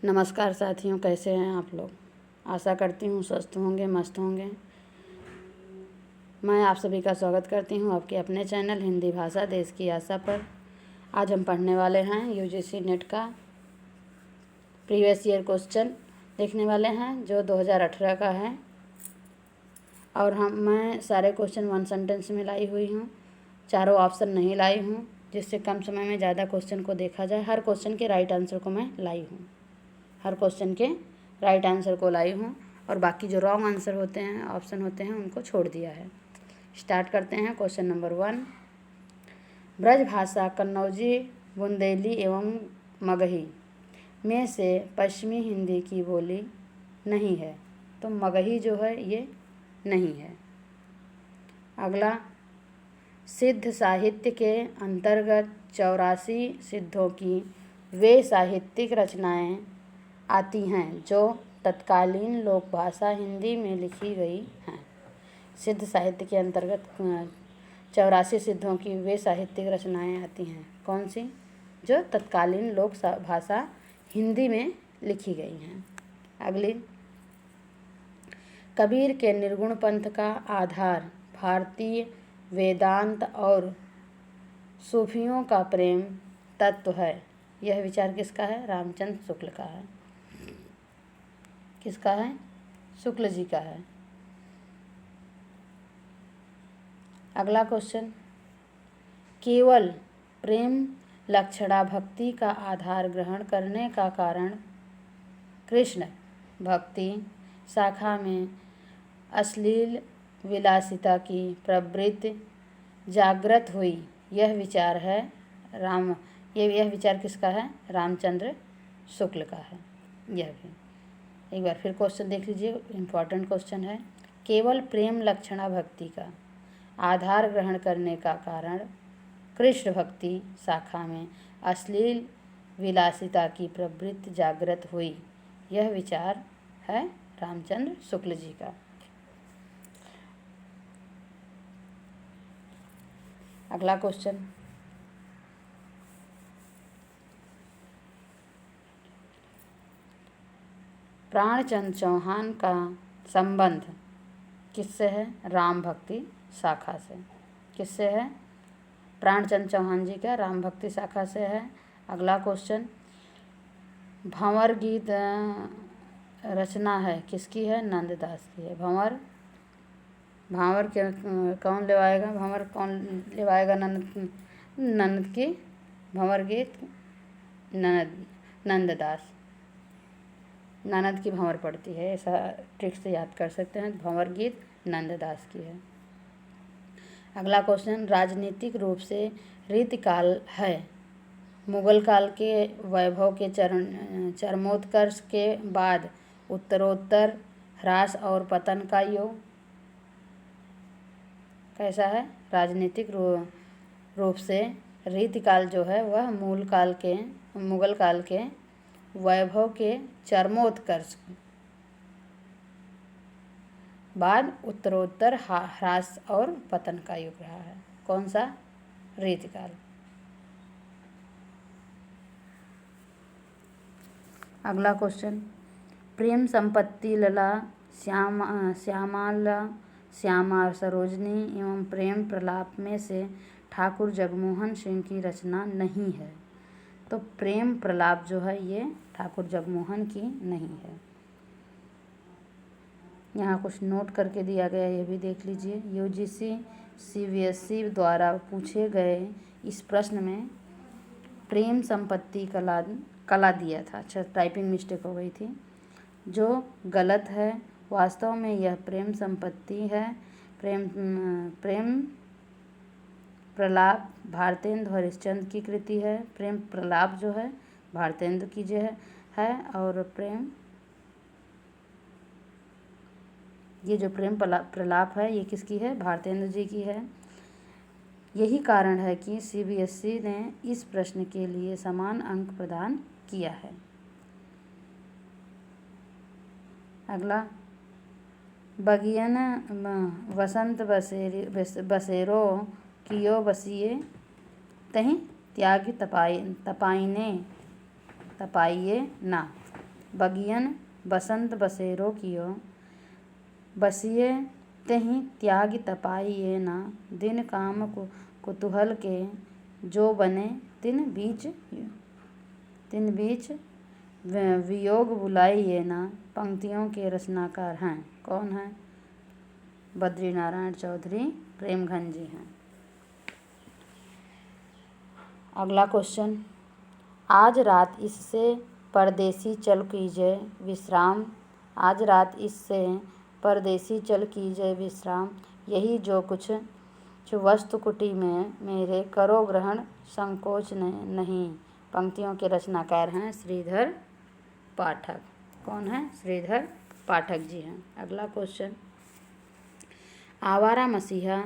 नमस्कार साथियों, कैसे हैं आप लोग। आशा करती हूँ स्वस्थ होंगे, मस्त होंगे। मैं आप सभी का स्वागत करती हूँ आपके अपने चैनल हिंदी भाषा देश की आशा पर। आज हम पढ़ने वाले हैं यूजीसी नेट का प्रीवियस ईयर क्वेश्चन देखने वाले हैं जो 2018 का है। और मैं सारे क्वेश्चन वन सेंटेंस में लाई हुई हूँ, चारों ऑप्शन नहीं लाई हूँ, जिससे कम समय में ज़्यादा क्वेश्चन को देखा जाए। हर क्वेश्चन के राइट आंसर को मैं लाई हूँ, हर क्वेश्चन के राइट आंसर को लाई हूँ और बाकी जो रॉन्ग आंसर होते हैं, ऑप्शन होते हैं, उनको छोड़ दिया है। स्टार्ट करते हैं। क्वेश्चन नंबर 1, ब्रज भाषा कन्नौजी, बुंदेली एवं मगही में से पश्चिमी हिंदी की बोली नहीं है, तो मगही जो है ये नहीं है। अगला, सिद्ध साहित्य के अंतर्गत 84 सिद्धों की वे साहित्यिक रचनाएं आती हैं जो तत्कालीन लोक भाषा हिंदी में लिखी गई हैं। सिद्ध साहित्य के अंतर्गत 84 सिद्धों की वे साहित्यिक रचनाएं आती हैं, कौन सी? जो तत्कालीन लोक भाषा हिंदी में लिखी गई हैं। अगली, कबीर के निर्गुण पंथ का आधार भारतीय वेदांत और सूफियों का प्रेम तत्व है। यह विचार किसका है? रामचंद्र शुक्ल का है। किसका है? शुक्ल जी का है। अगला क्वेश्चन, केवल प्रेम लक्षणा भक्ति का आधार ग्रहण करने का कारण कृष्ण भक्ति शाखा में अश्लील विलासिता की प्रवृत्ति जागृत हुई। यह विचार है यह विचार किसका है? रामचंद्र शुक्ल का है। यह भी एक बार फिर क्वेश्चन देख लीजिए, इम्पॉर्टेंट क्वेश्चन है। केवल प्रेम लक्षणा भक्ति का आधार ग्रहण करने का कारण कृष्ण भक्ति शाखा में अश्लील विलासिता की प्रवृत्ति जागृत हुई। यह विचार है रामचंद्र शुक्ल जी का। अगला क्वेश्चन, प्राणचंद चौहान का संबंध किससे है? राम भक्ति शाखा से। किससे है? प्राणचंद चौहान जी का राम भक्ति शाखा से है। अगला क्वेश्चन, भंवर गीत रचना है किसकी है? नंददास की है। भांवर कौन लेवाएगा? भंवर कौन लेवाएगा? नंद की भंवर गीत नंददास। ननद की भंवर पड़ती है, ऐसा ट्रिक से याद कर सकते हैं। भंवर गीत नंददास की है। अगला क्वेश्चन, राजनीतिक रूप से रीतिकाल है मुगल काल के वैभव के चरमोत्कर्ष के बाद उत्तरोत्तर ह्रास और पतन का योग। कैसा है? राजनीतिक रूप से रीतिकाल जो है वह मुगल काल के वैभव के चरमोत्कर्ष बाद उत्तरोत्तर ह्रास और पतन का युग रहा है। कौन सा? रीतिकाल। अगला क्वेश्चन, प्रेम संपत्ति लला श्यामा सरोजनी एवं प्रेम प्रलाप में से ठाकुर जगमोहन सिंह की रचना नहीं है, तो प्रेम प्रलाप जो है ये ठाकुर जगमोहन की नहीं है। यहाँ कुछ नोट करके दिया गया, ये भी देख लीजिए। यूजीसी सीबीएसई द्वारा पूछे गए इस प्रश्न में प्रेम संपत्ति कला दिया था। अच्छा, टाइपिंग मिस्टेक हो गई थी, जो गलत है। वास्तव में यह प्रेम संपत्ति है। प्रेम प्रलाप भारतेंदु हरिश्चंद्र की कृति है। प्रेम प्रलाप जो है भारतेंदु की जो है और ये जो प्रेम प्रलाप है ये किसकी है? भारतेंदु जी की है। यही कारण है कि सीबीएसई ने इस प्रश्न के लिए समान अंक प्रदान किया है। अगला, बगियन वसंत बसेरो कियो बसिए तहीं त्याग तपाइए ना। बगियन बसंत बसेरो कियो, बसिए तेहि त्याग तपाइए ना, दिन काम कुतूहल के जो बने तिन बीच वियोग बुलाइए ना। पंक्तियों के रचनाकार हैं, कौन है? बद्रीनारायण चौधरी प्रेमघन जी हैं। अगला क्वेश्चन, आज रात इससे परदेसी चल कीजिए विश्राम, आज रात इससे परदेसी चल कीजिए विश्राम, यही जो कुछ वस्तु कुटी में मेरे करो ग्रहण संकोच नहीं। पंक्तियों के रचनाकार हैं श्रीधर पाठक, कौन है? श्रीधर पाठक जी हैं। अगला क्वेश्चन, आवारा मसीहा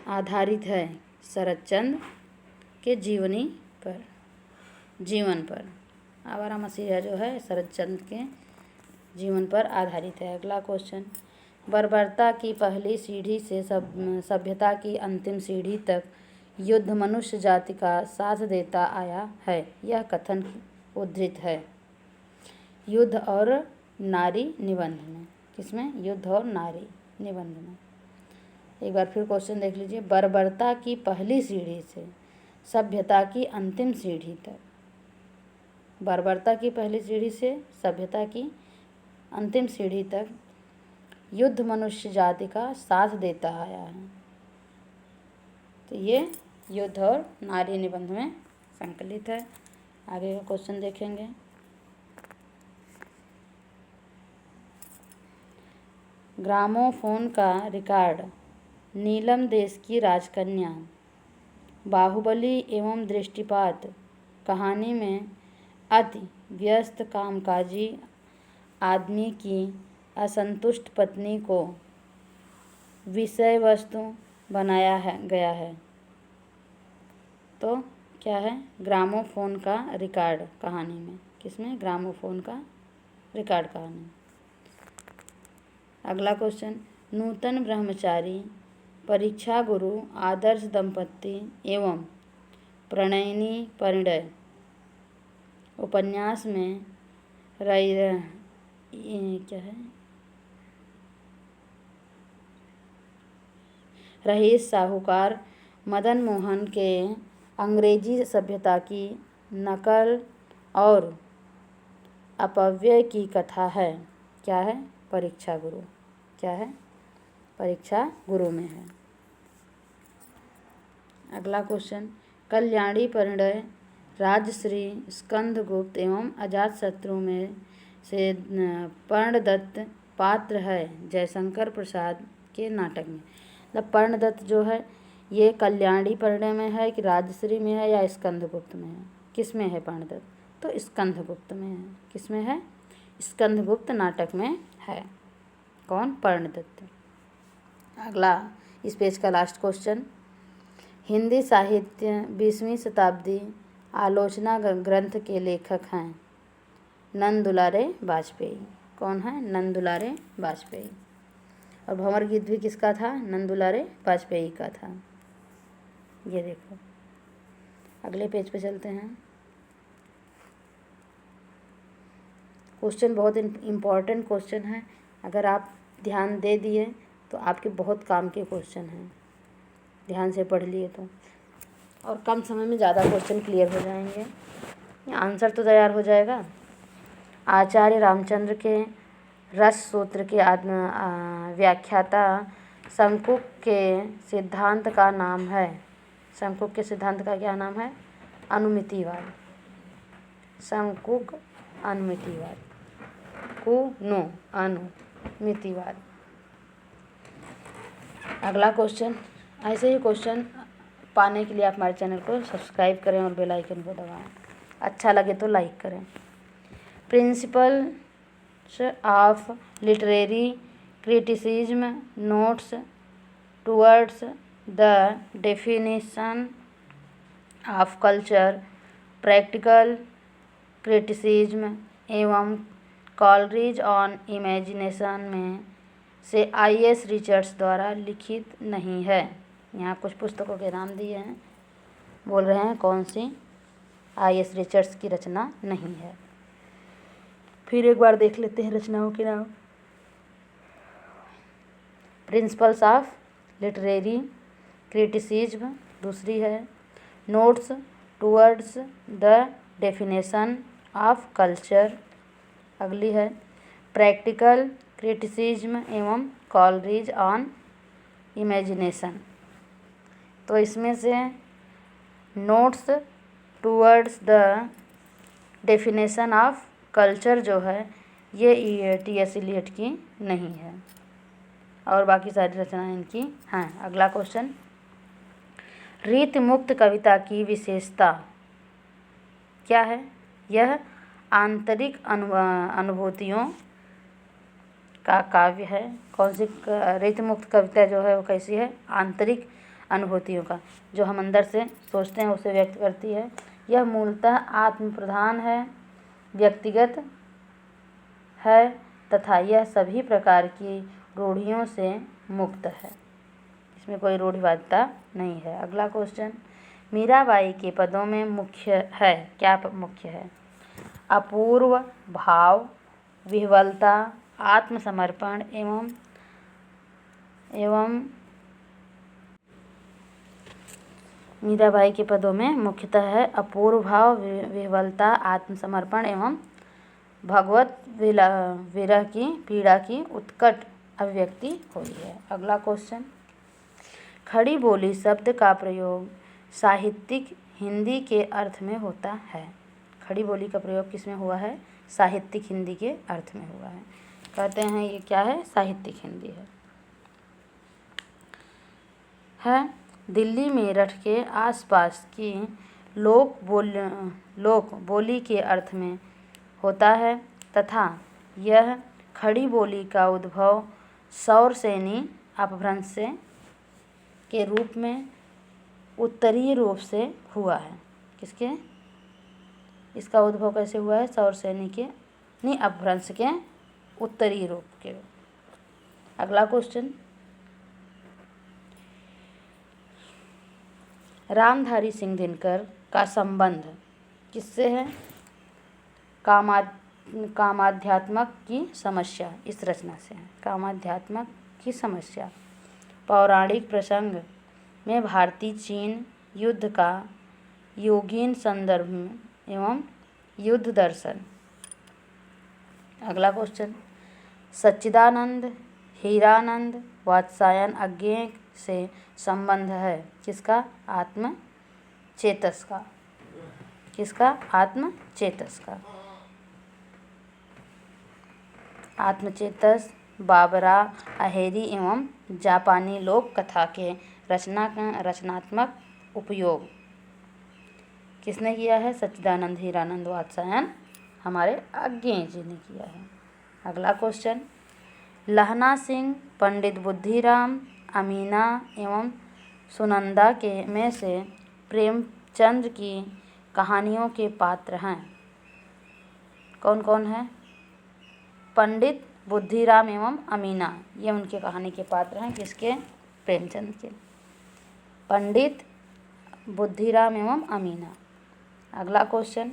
आधारित है शरतचंद्र के जीवन पर। आवारा मसीहा जो है शरतचंद्र के जीवन पर आधारित है। अगला क्वेश्चन, बर्बरता की पहली सीढ़ी से सभ्यता की अंतिम सीढ़ी तक युद्ध मनुष्य जाति का साथ देता आया है, यह कथन उद्धृत है युद्ध और नारी निबंध में। किसमें? युद्ध और नारी निबंध में। एक बार फिर क्वेश्चन देख लीजिए, बर्बरता की पहली सीढ़ी से सभ्यता की अंतिम सीढ़ी तक, बर्बरता की पहली सीढ़ी से सभ्यता की अंतिम सीढ़ी तक युद्ध मनुष्य जाति का साथ देता आया है। तो ये युद्ध और नारी निबंध में संकलित है। आगे का क्वेश्चन देखेंगे, ग्रामोफोन का रिकॉर्ड, नीलम देश की राजकन्या, बाहुबली एवं दृष्टिपात कहानी में अति व्यस्त कामकाजी आदमी की असंतुष्ट पत्नी को विषय वस्तु बनाया गया है। तो क्या है? ग्रामोफोन का रिकॉर्ड कहानी में। किसमें? ग्रामोफोन का रिकॉर्ड कहानी। अगला क्वेश्चन, नूतन ब्रह्मचारी, परीक्षा गुरु, आदर्श दंपत्ति एवं प्रणयिनी परिणय उपन्यास में रहीस साहूकार मदन मोहन के अंग्रेजी सभ्यता की नकल और अपव्यय की कथा है। क्या है? परीक्षा गुरु। क्या है? परीक्षा गुरु में है। अगला क्वेश्चन, कल्याणी परिणय राजश्री, स्कंदगुप्त एवं अजातशत्रु में से पर्णदत्त पात्र है जयशंकर प्रसाद के नाटक में। मतलब पर्णदत्त जो है ये कल्याणी परिणय में है कि राजश्री में है या स्कंदगुप्त में है? किस में है पर्णदत्त? तो स्कंदगुप्त में है। किस में है? स्कंदगुप्त नाटक में है। कौन? पर्णदत्त। अगला इस पेज का लास्ट क्वेश्चन, हिंदी साहित्य 20वीं शताब्दी आलोचना ग्रंथ के लेखक हैं नंद दुलारे वाजपेयी। कौन है? नंद दुलारे वाजपेयी। और भंवर गीत भी किसका था? नंद दुलारे वाजपेयी का था। ये देखो, अगले पेज पे चलते हैं। क्वेश्चन बहुत इम्पॉर्टेंट क्वेश्चन है, अगर आप ध्यान दे दिए तो आपके बहुत काम के क्वेश्चन हैं, ध्यान से पढ़ लिए तो, और कम समय में ज़्यादा क्वेश्चन क्लियर हो जाएंगे, आंसर तो तैयार हो जाएगा। आचार्य रामचंद्र के रस सूत्र के व्याख्याता शंकुक के सिद्धांत का नाम है, शंकुक के सिद्धांत का क्या नाम है? अनुमितिवाद। शंकुक अनुमितिवाद, अनुमितिवाद। अगला क्वेश्चन, ऐसे ही क्वेश्चन पाने के लिए आप हमारे चैनल को सब्सक्राइब करें और बेल आइकन को दबाएं। अच्छा लगे तो लाइक करें। Principles of literary criticism, notes towards the definition of culture, practical criticism एवं कॉलरिज ऑन इमेजिनेशन में से I.S. रिचर्ड्स द्वारा लिखित नहीं है। यहाँ कुछ पुस्तकों के नाम दिए हैं, बोल रहे हैं कौन सी I.S. रिचर्ड्स की रचना नहीं है। फिर एक बार देख लेते हैं रचनाओं के नाम। प्रिंसिपल्स ऑफ लिटरेरी क्रिटिसिज्म दूसरी है। Notes towards the definition of culture अगली है। प्रैक्टिकल क्रिटिसिज्म एवं कॉलरीज ऑन इमेजिनेशन। तो इसमें से notes towards the definition of culture जो है ये टी.एस. इलियट की नहीं है और बाकी सारी रचनाएं इनकी हैं। अगला क्वेश्चन, रीति मुक्त कविता की विशेषता क्या है? यह आंतरिक अनुभूतियों का काव्य है। कौन सी रीति मुक्त कविता जो है वो कैसी है? आंतरिक अनुभूतियों का, जो हम अंदर से सोचते हैं उसे व्यक्त करती है। यह मूलतः आत्म प्रधान है, व्यक्तिगत है तथा यह सभी प्रकार की रूढ़ियों से मुक्त है। इसमें कोई रूढ़िवादिता नहीं है। अगला क्वेश्चन, मीराबाई के पदों में मुख्य है, क्या मुख्य है? अपूर्व भाव, विह्वलता, आत्मसमर्पण एवं मीराबाई के पदों में मुख्यतः है अपूर्व भाव, विह्वलता, आत्मसमर्पण एवं भगवत विरह की पीड़ा की उत्कट अभिव्यक्ति हुई है। अगला क्वेश्चन, खड़ी बोली शब्द का प्रयोग साहित्यिक हिंदी के अर्थ में होता है। खड़ी बोली का प्रयोग किसमें हुआ है? साहित्यिक हिंदी के अर्थ में हुआ है। कहते हैं ये क्या है? साहित्यिक हिंदी है। दिल्ली मेरठ के आसपास की लोक बोली के अर्थ में होता है तथा यह खड़ी बोली का उद्भव सौरसेनी अपभ्रंश के रूप में उत्तरीय रूप से हुआ है। किसके? इसका उद्भव कैसे हुआ है? सौरसेनी के अपभ्रंश के उत्तरीय रूप के। अगला क्वेश्चन, रामधारी सिंह दिनकर का संबंध किससे है? कामाध्यात्मक की समस्या इस रचना से है। कामाध्यात्मक की समस्या, पौराणिक प्रसंग में भारतीय चीन युद्ध का योगीन संदर्भ एवं युद्ध दर्शन। अगला क्वेश्चन, सच्चिदानंद हीरानंद वात्स्यायन अज्ञेय से संबंध है किसका? आत्मचेतस का। किसका? आत्मचेतस का। आत्मचेतस बाबरा अहेरी एवं जापानी लोक कथा के रचनात्मक उपयोग किसने किया है? सच्चिदानंद हीरानंद वात्स्यायन हमारे अज्ञेय जी ने किया है। अगला क्वेश्चन, लहना सिंह पंडित बुद्धिराम अमीना एवं सुनंदा के में से प्रेमचंद की कहानियों के पात्र हैं। कौन कौन है? पंडित बुद्धिराम एवं अमीना, ये उनके कहानी के पात्र हैं। किसके? प्रेमचंद के। पंडित बुद्धिराम एवं अमीना। अगला क्वेश्चन,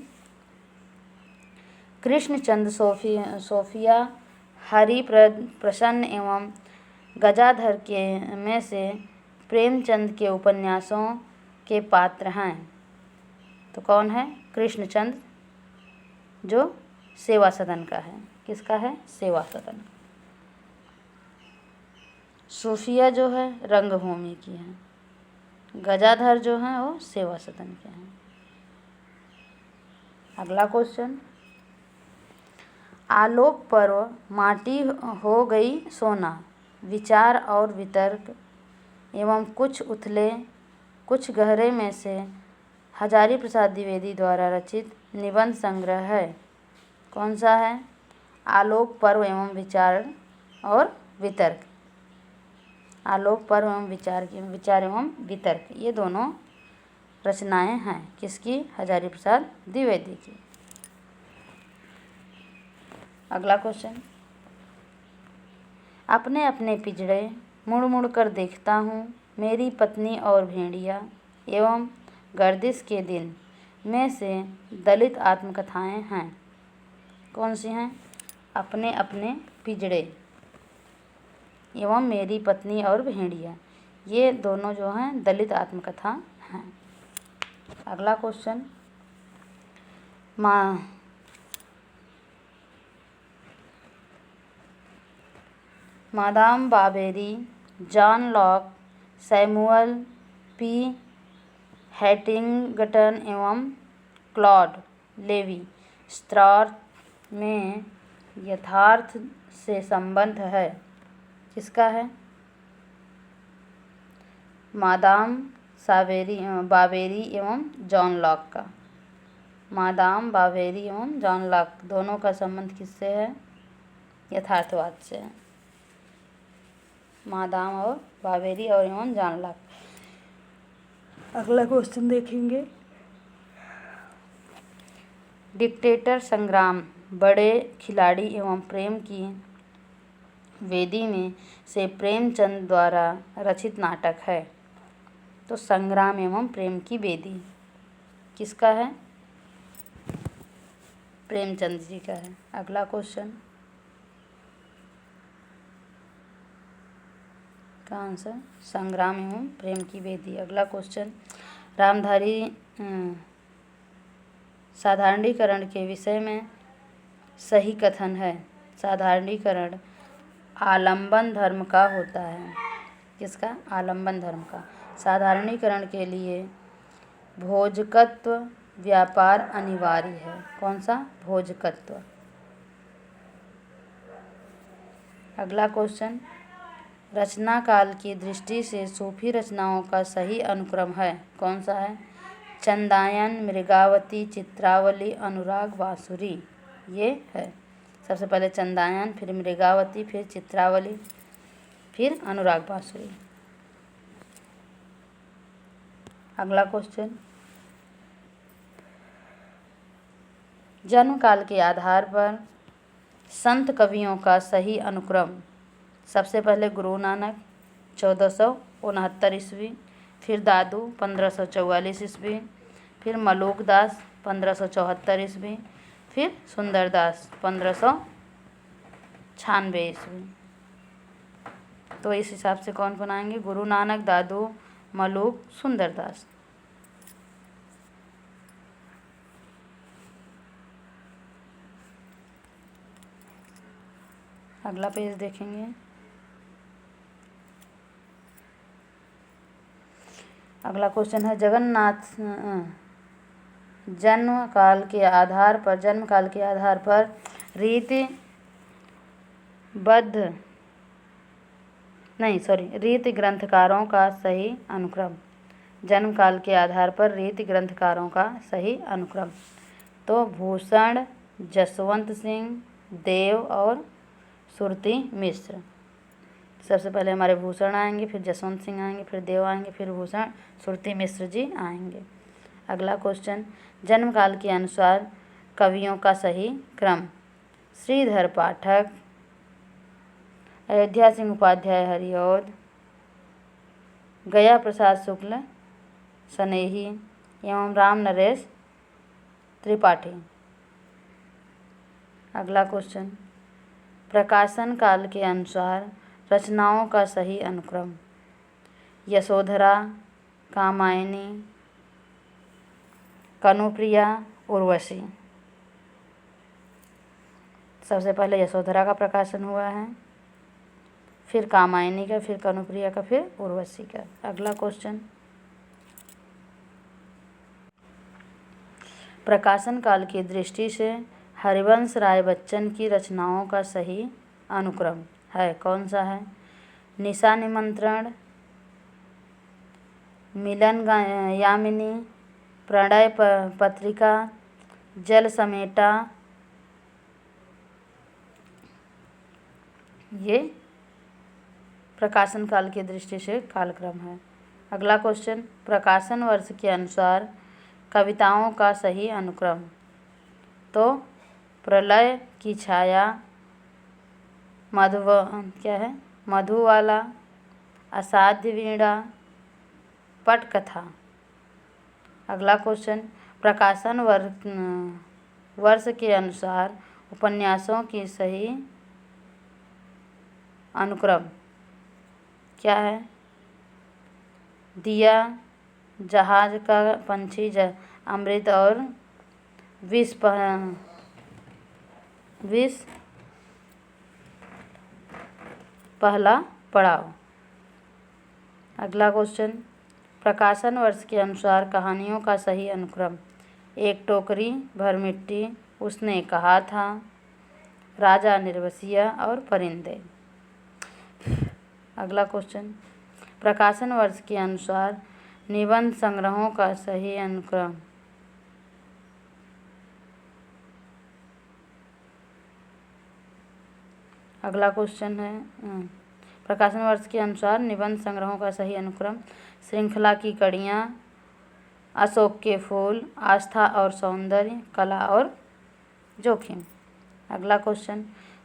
कृष्णचंद सोफिया हरि प्रसन्न एवं गजाधर के में से प्रेमचंद के उपन्यासों के पात्र हैं। तो कौन है? कृष्णचंद जो सेवा सदन का है। किसका है? सेवा सदन। सूफिया जो है रंगभूमि की है। गजाधर जो हैं वो सेवा सदन के हैं। अगला क्वेश्चन, आलोक पर्व माटी हो गई सोना, विचार और वितर्क एवं कुछ उथले कुछ गहरे में से हजारी प्रसाद द्विवेदी द्वारा रचित निबंध संग्रह है। कौन सा है? आलोक पर्व एवं विचार और वितर्क। आलोक पर्व एवं विचार एवं वितर्क, ये दोनों रचनाएं हैं। किसकी? हजारी प्रसाद द्विवेदी की। अगला क्वेश्चन, अपने अपने पिंजड़े मुड़ मुड़ कर देखता हूँ, मेरी पत्नी और भेड़िया एवं गर्दिश के दिन में से दलित आत्मकथाएं हैं। कौन सी हैं? अपने अपने पिजड़े एवं मेरी पत्नी और भेड़िया। ये दोनों जो हैं दलित आत्मकथा हैं। अगला question, Madame Bovary, John Locke, Samuel P Huntington एवं क्लॉड लेवी स्ट्रॉस में यथार्थ से संबंध है। किसका है? मादाम बावेरी एवं जॉन लॉक का। मादाम बावेरी एवं जॉन लॉक दोनों का संबंध किससे है? यथार्थवाद से है। मादाम और बावेरी और एवं जॉन लॉक। अगला क्वेश्चन देखेंगे, डिक्टेटर संग्राम बड़े खिलाड़ी एवं प्रेम की वेदी में से प्रेमचंद द्वारा रचित नाटक है। तो संग्राम एवं प्रेम की वेदी किसका है? प्रेमचंद जी का है। अगला क्वेश्चन का आंसर संग्राम एवं प्रेम की वेदी। अगला क्वेश्चन, रामधारी साधारणीकरण के विषय में सही कथन है। साधारणीकरण आलंबन धर्म का होता है। किसका? आलंबन धर्म का। साधारणीकरण के लिए भोजकत्व व्यापार अनिवार्य है। कौन सा? भोजकत्व। अगला क्वेश्चन, रचना काल की दृष्टि से सूफी रचनाओं का सही अनुक्रम है। कौन सा है? चंदायन, मृगावती, चित्रावली, अनुराग, बांसुरी। ये है। सबसे पहले चंदायन, फिर मृगावती, फिर चित्रावली, फिर अनुराग बांसुरी। अगला क्वेश्चन, जन्म काल के आधार पर संत कवियों का सही अनुक्रम। सबसे पहले गुरु नानक 1469 ईस्वी, फिर दादू 1544 ईस्वी, फिर मलूक दास 1574 ईस्वी, फिर सुंदरदास 1596 ईस्वी। तो इस हिसाब से कौन कौन आएंगे? गुरु नानक, दादू, मलूक, सुंदरदास। अगला पेज देखेंगे, अगला क्वेश्चन है, जगन्नाथ जन्म काल के आधार पर रीति ग्रंथकारों का सही अनुक्रम। जन्म काल के आधार पर रीति ग्रंथकारों का सही अनुक्रम। तो भूषण, जसवंत सिंह, देव और सुरती मिश्र। सबसे पहले हमारे भूषण आएंगे, फिर जसवंत सिंह आएंगे, फिर देव आएंगे, फिर भूषण सुरती मिश्र जी आएंगे। अगला क्वेश्चन, जन्म काल के अनुसार कवियों का सही क्रम। श्रीधर पाठक, अयोध्या सिंह उपाध्याय हरिऔध, गया प्रसाद शुक्ल सनेही एवं राम नरेश त्रिपाठी। अगला क्वेश्चन, प्रकाशन काल के अनुसार रचनाओं का सही अनुक्रम। यशोधरा, कामायनी, कनुप्रिया, उर्वशी। सबसे पहले यशोधरा का प्रकाशन हुआ है, फिर कामायनी का, फिर कनुप्रिया का, फिर उर्वशी का। अगला क्वेश्चन, प्रकाशन काल की दृष्टि से हरिवंश राय बच्चन की रचनाओं का सही अनुक्रम है। कौन सा है? निशा निमंत्रण, मिलन यामिनी, प्रणय पत्रिका, जल समेटा। ये प्रकाशन काल की दृष्टि से कालक्रम है। अगला क्वेश्चन, प्रकाशन वर्ष के अनुसार कविताओं का सही अनुक्रम। तो प्रलय की छाया, मधुवाला, असाध्य वीणा, पटकथा। अगला क्वेश्चन, प्रकाशन वर्ष के अनुसार उपन्यासों की सही अनुक्रम क्या है? दिया, जहाज का पंछी, अमृत और विष पहला पड़ाव। अगला क्वेश्चन, प्रकाशन वर्ष के अनुसार कहानियों का सही अनुक्रम। एक टोकरी भर मिट्टी, उसने कहा था, राजा निर्वसिया और परिंदे। अगला क्वेश्चन, प्रकाशन वर्ष के अनुसार निबंध संग्रहों का सही अनुक्रम। अगला क्वेश्चन है, प्रकाशन वर्ष के अनुसार निबंध संग्रहों का सही अनुक्रम। श्रृंखला की कड़ियाँ, अशोक के फूल, आस्था और सौंदर्य, कला और जोखिम। अगला क्वेश्चन,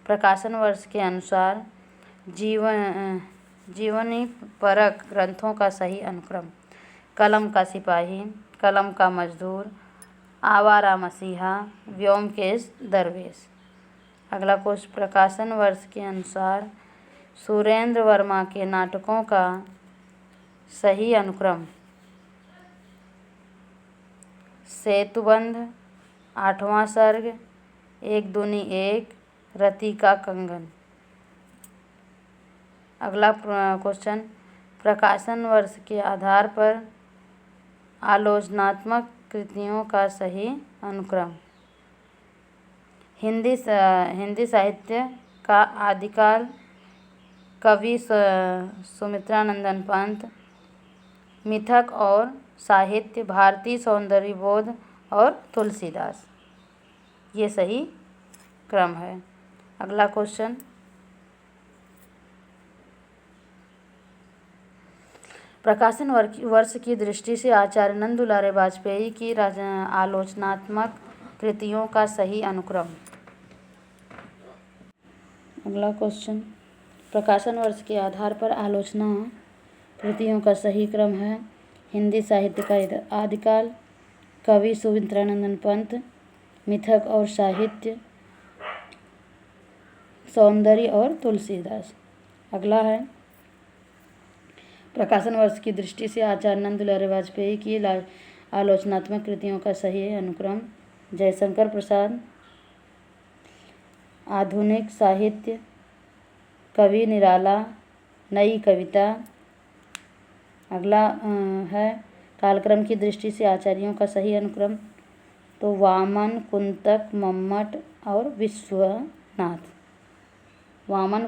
प्रकाशन वर्ष के अनुसार जीवनी परक ग्रंथों का सही अनुक्रम। कलम का सिपाही, कलम का मजदूर, आवारा मसीहा, व्योमकेश दरवेश। अगला क्वेश्चन, प्रकाशन वर्ष के अनुसार सुरेंद्र वर्मा के नाटकों का सही अनुक्रम। सेतुबंध, आठवां सर्ग, एक दूनी एक, रति का कंगन। अगला क्वेश्चन, प्रकाशन वर्ष के आधार पर आलोचनात्मक कृतियों का सही अनुक्रम। हिंदी साहित्य का आदिकाल, कवि सुमित्रानंदन पंत, मिथक और साहित्य, भारतीय सौंदर्य बोध और तुलसीदास। ये सही क्रम है। अगला क्वेश्चन, प्रकाशन वर्ष की दृष्टि से आचार्य नंद दुलारे वाजपेयी की आलोचनात्मक कृतियों का सही अनुक्रम। अगला क्वेश्चन, प्रकाशन वर्ष के आधार पर आलोचना कृतियों का सही क्रम है। हिंदी साहित्य का आदिकाल, कवि सुमित्रानंदन पंत, मिथक और साहित्य, सौंदर्य और तुलसीदास। अगला है, प्रकाशन वर्ष की दृष्टि से आचार्य नंद दुलारे वाजपेयी की आलोचनात्मक कृतियों का सही अनुक्रम। जयशंकर प्रसाद, आधुनिक साहित्य, कवि निराला, नई कविता। अगला है, कालक्रम की दृष्टि से आचार्यों का सही अनुक्रम, तो वामन, कुंतक, मम्मट और विश्वनाथ। वामन,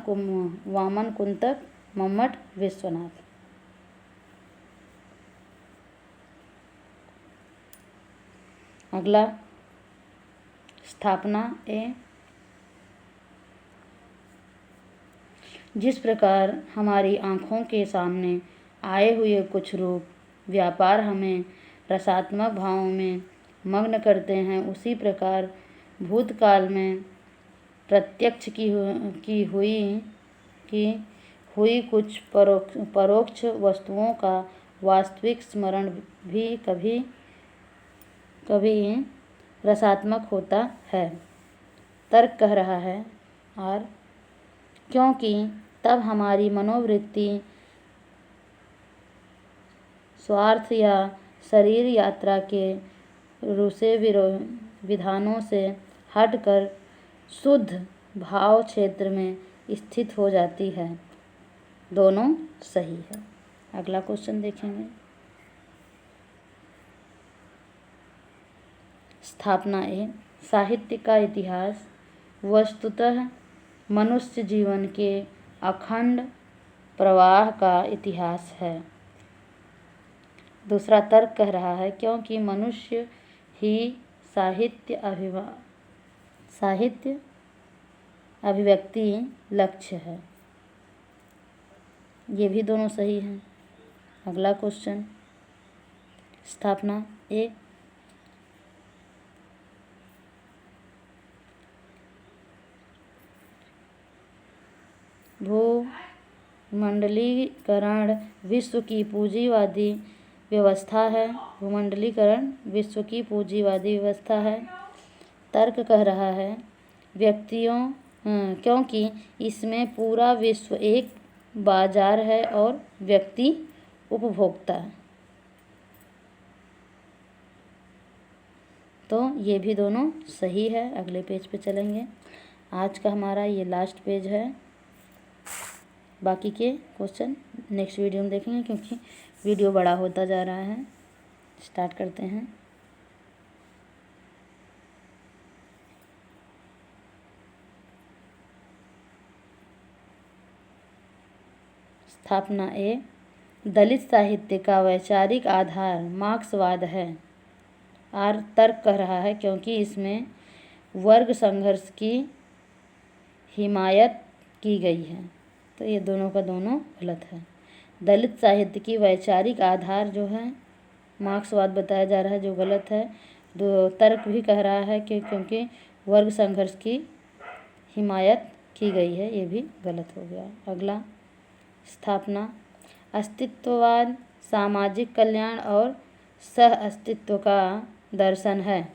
कुंतक, मम्मट, विश्वनाथ। अगला, स्थापना ए। जिस प्रकार हमारी आँखों के सामने आए हुए कुछ रूप व्यापार हमें रसात्मक भावों में मग्न करते हैं, उसी प्रकार भूतकाल में प्रत्यक्ष की हुई कुछ परोक्ष वस्तुओं का वास्तविक स्मरण भी कभी कभी रसात्मक होता है। तर्क कह रहा है और क्योंकि तब हमारी मनोवृत्ति स्वार्थ या शरीर यात्रा के रुसे विधानों से हटकर शुद्ध भाव क्षेत्र में स्थित हो जाती है। दोनों सही है। अगला क्वेश्चन देखेंगे, स्थापना ए। साहित्य का इतिहास वस्तुतः मनुष्य जीवन के अखंड प्रवाह का इतिहास है। दूसरा तर्क कह रहा है क्योंकि मनुष्य ही साहित्य अभिव्यक्ति लक्ष्य है। ये भी दोनों सही हैं। अगला क्वेश्चन, स्थापना ए। भूमंडलीकरण विश्व की पूंजीवादी व्यवस्था है। भूमंडलीकरण विश्व की पूंजीवादी व्यवस्था है। तर्क कह रहा है व्यक्तियों क्योंकि इसमें पूरा विश्व एक बाजार है और व्यक्ति उपभोक्ता है। तो ये भी दोनों सही है। अगले पेज पे चलेंगे। आज का हमारा ये लास्ट पेज है। बाकी के क्वेश्चन नेक्स्ट वीडियो में देखेंगे क्योंकि वीडियो बड़ा होता जा रहा है। स्टार्ट करते हैं। स्थापना ए, दलित साहित्य का वैचारिक आधार मार्क्सवाद है। आर, तर्क कर रहा है क्योंकि इसमें वर्ग संघर्ष की हिमायत की गई है। तो ये दोनों का दोनों गलत है। दलित साहित्य की वैचारिक आधार जो है मार्क्सवाद बताया जा रहा है, जो गलत है। दो तर्क भी कह रहा है कि क्योंकि वर्ग संघर्ष की हिमायत की गई है, ये भी गलत हो गया। अगला, स्थापना, अस्तित्ववाद सामाजिक कल्याण और सह अस्तित्व का दर्शन है।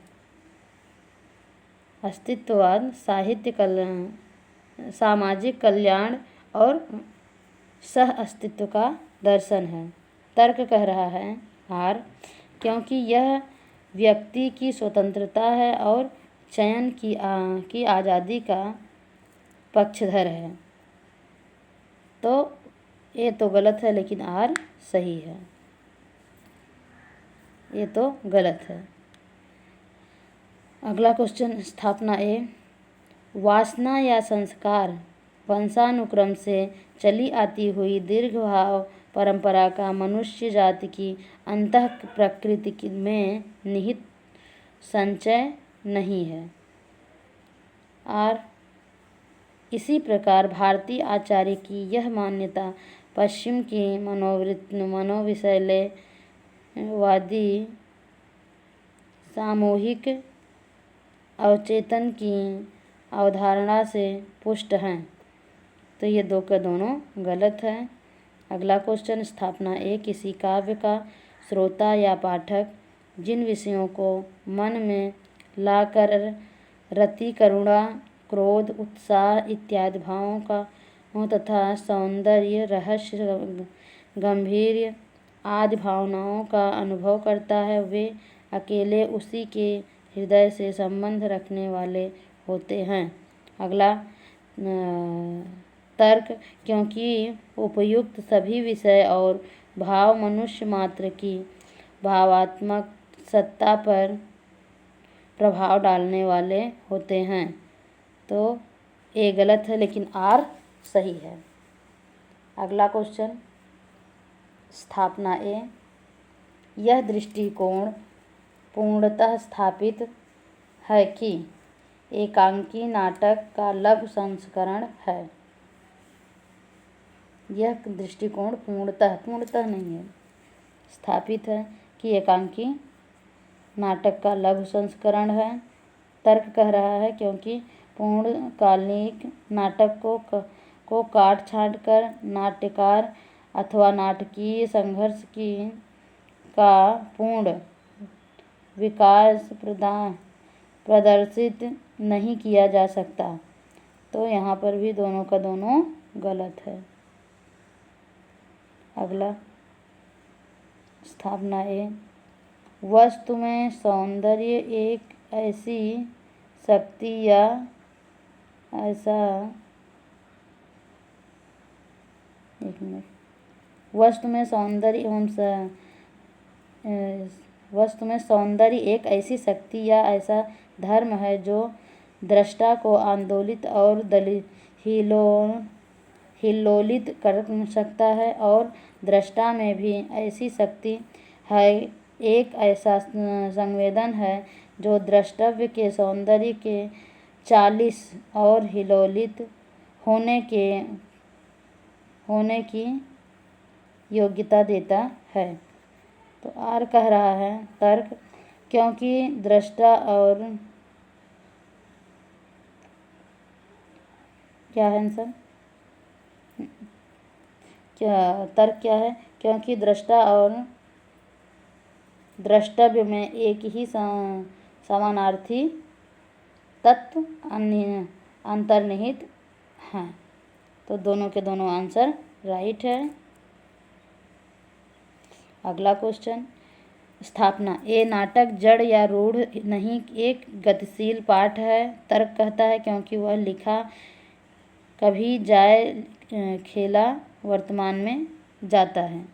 अस्तित्ववाद साहित्य कल्याण, सामाजिक कल्याण और सह अस्तित्व का दर्शन है। तर्क कह रहा है आर, क्योंकि यह व्यक्ति की स्वतंत्रता है और चयन की आज़ादी का पक्षधर है। तो ये तो गलत है, लेकिन आर सही है। ये तो गलत है। अगला क्वेश्चन, स्थापना ए, वासना या संस्कार वंशानुक्रम से चली आती हुई दीर्घभाव परंपरा का मनुष्य जाति की अंतः प्रकृति में निहित संचय नहीं है। आर, इसी प्रकार भारतीय आचार्य की यह मान्यता पश्चिम की मनोविषयवादी सामूहिक अवचेतन की अवधारणा से पुष्ट हैं। तो ये दो का दोनों गलत है। अगला क्वेश्चन, स्थापना ए, किसी काव्य का श्रोता या पाठक जिन विषयों को मन में लाकर रति, करुणा, क्रोध, उत्साह इत्यादि भावों का तथा सौंदर्य, रहस्य, गंभीर्य आदि भावनाओं का अनुभव करता है, वे अकेले उसी के हृदय से संबंध रखने वाले होते हैं। अगला, तर्क, क्योंकि उपयुक्त सभी विषय और भाव मनुष्य मात्र की भावात्मक सत्ता पर प्रभाव डालने वाले होते हैं। तो ए गलत है, लेकिन आर सही है। अगला क्वेश्चन, स्थापना ए, यह दृष्टिकोण पूर्णतः स्थापित है कि एकांकी नाटक का लघु संस्करण है। यह दृष्टिकोण पूर्णतः नहीं है, स्थापित है कि एकांकी नाटक का लघु संस्करण है। तर्क कह रहा है क्योंकि पूर्णकालिक नाटक को काट छाँट कर नाट्यकार अथवा नाटकीय संघर्ष का पूर्ण विकास प्रदर्शित नहीं किया जा सकता। तो यहाँ पर भी दोनों का दोनों गलत है। अगला, स्थापना ए, वस्तु में सौंदर्य एक ऐसी शक्ति या ऐसा वस्तु में सौंदर्य एक ऐसी शक्ति या ऐसा धर्म है जो दृष्टा को आंदोलित और हिल्लोलित कर सकता है, और दृष्टा में भी ऐसी शक्ति है, एक ऐसा संवेदन है जो द्रष्टव्य के सौंदर्य के चालिस और हिल्लोलित होने की योग्यता देता है। तो आर कह रहा है तर्क, क्योंकि दृष्टा और क्या है आंसर, क्या तर्क क्या है, क्योंकि दृष्टा और द्रष्टव्य में एक ही समानार्थी तत्व अंतर्निहित हैं। तो दोनों के दोनों आंसर राइट है। अगला क्वेश्चन, स्थापना। ये नाटक जड़ या रूढ़ नहीं, एक गतिशील पाठ है। तर्क कहता है क्योंकि वह लिखा कभी जाए, खेला वर्तमान में जाता है।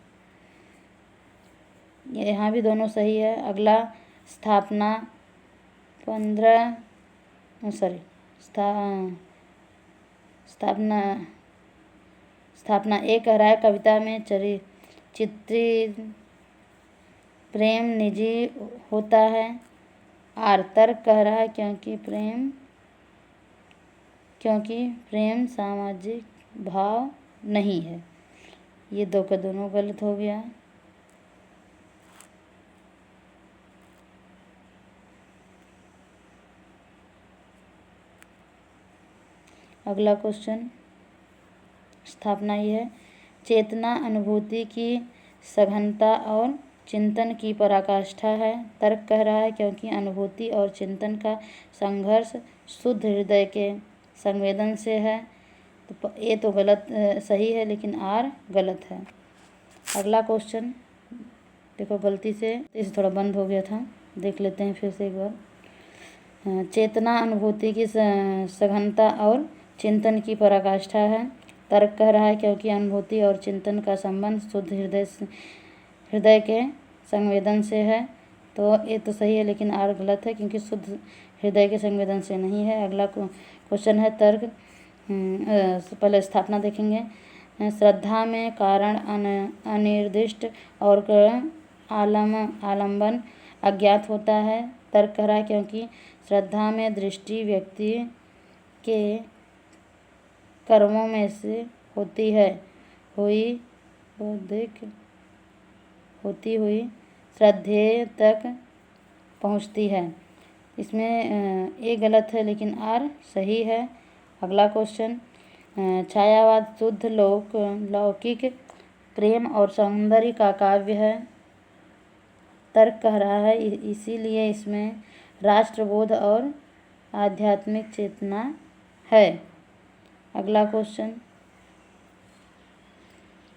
यहाँ भी दोनों सही है। अगला, स्थापना 15 स्थापना ए कह रहा है कविता में चित्रित प्रेम निजी होता है। आर, तर्क कह रहा है क्योंकि प्रेम सामाजिक भाव नहीं है। ये दो का दोनों गलत हो गया। अगला क्वेश्चन, स्थापना ये है, चेतना अनुभूति की सघनता और चिंतन की पराकाष्ठा है। तर्क कह रहा है क्योंकि अनुभूति और चिंतन का संघर्ष शुद्ध हृदय के संवेदन से है। तो ये तो गलत सही है, लेकिन आर गलत है। अगला क्वेश्चन देखो, गलती से इसे थोड़ा बंद हो गया था, देख लेते हैं फिर से एक बार। चेतना अनुभूति की सघनता और चिंतन की पराकाष्ठा है। तर्क कह रहा है क्योंकि अनुभूति और चिंतन का संबंध शुद्ध हृदय के संवेदन से है। तो ये तो सही है, लेकिन आर गलत है क्योंकि शुद्ध हृदय के संवेदन से नहीं है। अगला क्वेश्चन है तर्क। पहले स्थापना देखेंगे। श्रद्धा में कारण अनिर्दिष्ट और आलम्बन अज्ञात होता है। तर्क कह रहा है क्योंकि श्रद्धा में दृष्टि व्यक्ति के कर्मों में से होती हुई श्रद्धेय तक पहुँचती है। इसमें ए गलत है, लेकिन आर सही है। अगला क्वेश्चन, छायावाद शुद्ध लौकिक प्रेम और सौंदर्य का काव्य है। तर्क कह रहा है इसीलिए इसमें राष्ट्रबोध और आध्यात्मिक चेतना है। अगला क्वेश्चन,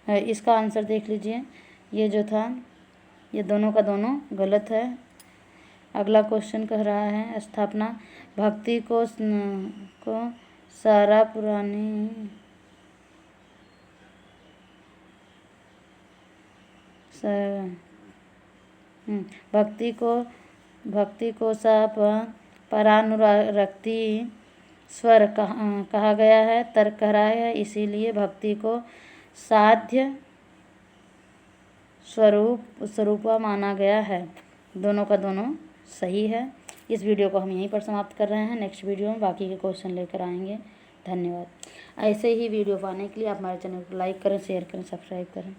इसका आंसर देख लीजिए। ये जो था, ये दोनों का दोनों गलत है। अगला क्वेश्चन कह रहा है, स्थापना। भक्ति को सारा पुरानी भक्ति को परानुरक्ति स्वर कहा गया है। तर्क कह रहा है इसीलिए भक्ति को साध्य स्वरूपा माना गया है। दोनों का दोनों सही है। इस वीडियो को हम यहीं पर समाप्त कर रहे हैं। नेक्स्ट वीडियो में बाकी के क्वेश्चन लेकर आएंगे। धन्यवाद। ऐसे ही वीडियो पाने के लिए आप हमारे चैनल को लाइक करें, शेयर करें, सब्सक्राइब करें।